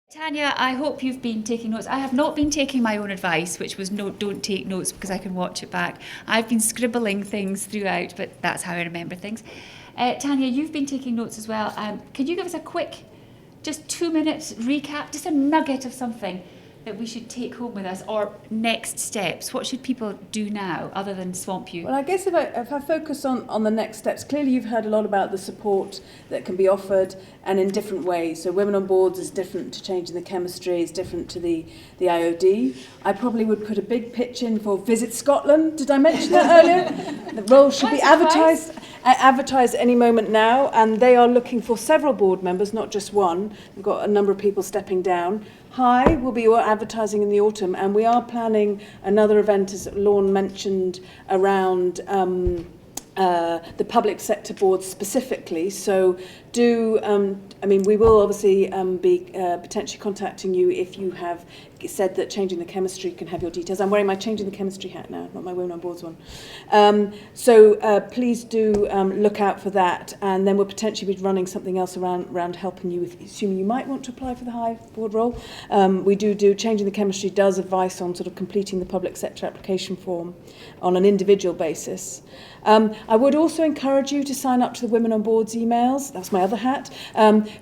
Tanya, I hope you've been taking notes. I have not been taking my own advice, which was don't take notes because I can watch it back. I've been scribbling things throughout, but that's how I remember things. Tanya, you've been taking notes as well. Can you give us a quick, just 2 minutes recap, just a nugget of something that we should take home with us, or next steps? What should people do now other than swamp you? Well, I guess if I focus on the next steps, clearly you've heard a lot about the support that can be offered and in different ways. So Women on Boards is different to Changing the Chemistry, is different to the IOD. I probably would put a big pitch in for Visit Scotland. Did I mention that earlier? The role should be advertised any moment now, and they are looking for several board members, not just one. We've got a number of people stepping down. High will be advertising in the autumn, and we are planning another event, as Lorne mentioned, around the public sector boards specifically. So we will obviously be potentially contacting you if you have said that Changing the Chemistry can have your details. I'm wearing my Changing the Chemistry hat now, not my Women on Boards one. So please do look out for that, and then we'll potentially be running something else around helping you, assuming you might want to apply for the High board role. We do Changing the Chemistry does advice on sort of completing the public sector application form on an individual basis. I would also encourage you to sign up to the Women on Boards emails. That's my other hat,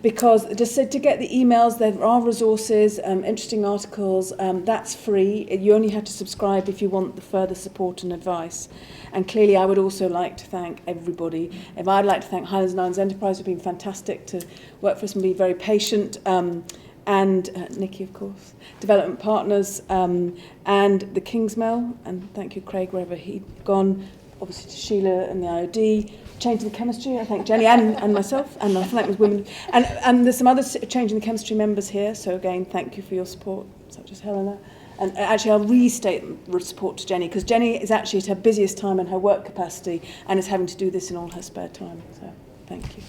because just to get the emails, there are resources, interesting articles. That's free. You only have to subscribe if you want the further support and advice. And clearly, I would also like to thank everybody. I'd like to thank Highlands and Islands Enterprise, who've been fantastic to work for us and be very patient. And Nicky, of course, Development Partners, and the Kingsmill. And thank you, Craig, wherever he'd gone. Obviously to Sheila and the IOD, Changing the Chemistry, I thank Jenny and myself, and I thank the women. And there's some other Changing the Chemistry members here, so again, thank you for your support, such as Helena. And actually, I'll restate the support to Jenny, because Jenny is actually at her busiest time in her work capacity and is having to do this in all her spare time. So thank you.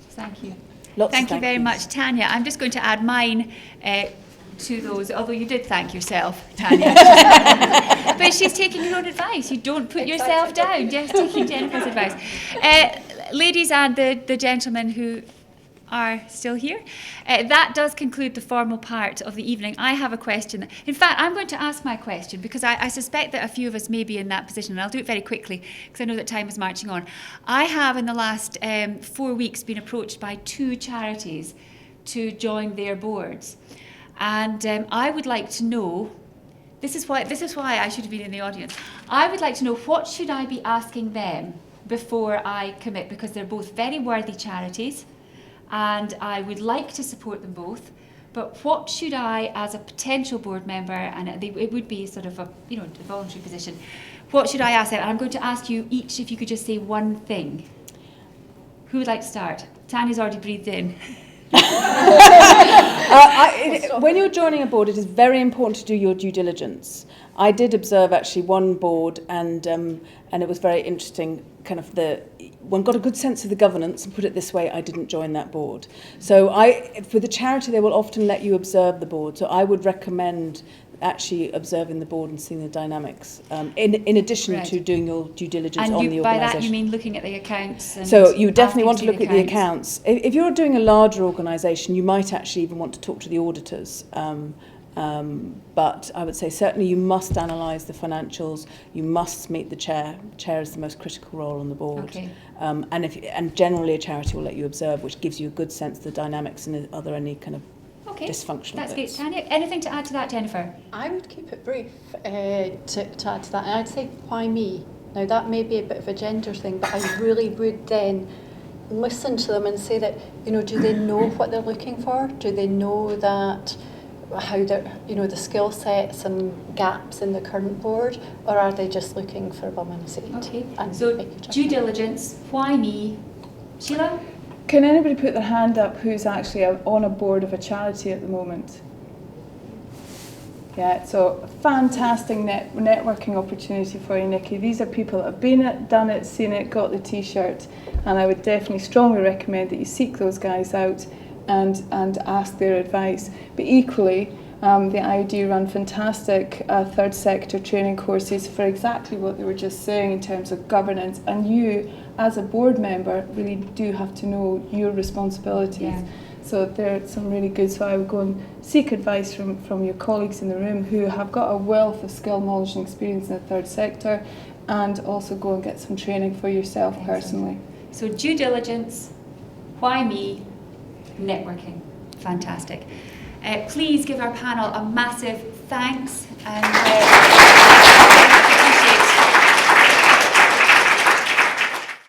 Thank you. Thank you very much, Tanya. I'm just going to add mine to those, although you did thank yourself, Tanya. But she's taking your own advice. You don't put yourself down, just taking Jennifer's advice. Ladies and the gentlemen who are still here, that does conclude the formal part of the evening. I have a question. In fact, I'm going to ask my question, because I suspect that a few of us may be in that position, and I'll do it very quickly because I know that time is marching on. I have, in the last 4 weeks, been approached by 2 charities to join their boards. And I would like to know, this is why I should have been in the audience. I would like to know, what should I be asking them before I commit? Because they're both very worthy charities, and I would like to support them both. But what should I, as a potential board member, and it would be sort of a voluntary position, what should I ask them? And I'm going to ask you each if you could just say one thing. Who would like to start? Tanya's already breathed in. When you're joining a board, it is very important to do your due diligence. I did observe actually one board, and it was very interesting. One got a good sense of the governance, and put it this way, I didn't join that board. So for the charity, they will often let you observe the board. So I would recommend actually observing the board and seeing the dynamics, in addition to doing your due diligence on the organisation. By that you mean looking at the accounts? So you definitely want to look at the accounts. If you're doing a larger organisation, you might actually even want to talk to the auditors. But I would say certainly you must analyse the financials. You must meet the chair. The chair is the most critical role on the board. Okay. And generally a charity will let you observe, which gives you a good sense of the dynamics, and are there any kind of dysfunctional That's bits. great. Tanya, anything to add to that, Jennifer? I would keep it brief to add to that. And I'd say, why me? Now, that may be a bit of a gender thing, but I really would then listen to them and say that, do they know what they're looking for? Do they know that how they're, the skill sets and gaps in the current board, or are they just looking for a bum in a seat? Okay, so due diligence, why me? Sheila? Can anybody put their hand up who's actually on a board of a charity at the moment? Yeah, so fantastic networking opportunity for you, Nicky. These are people that have been it, done it, seen it, got the t-shirt, and I would definitely strongly recommend that you seek those guys out and ask their advice. But equally, the IOD run fantastic third sector training courses for exactly what they were just saying in terms of governance, and you as a board member really do have to know your responsibilities. So there are some really good. So I would go and seek advice from your colleagues in the room who have got a wealth of skill, knowledge and experience in the third sector, and also go and get some training for yourself personally. So due diligence, why me, networking. Fantastic. Please give our panel a massive thanks. And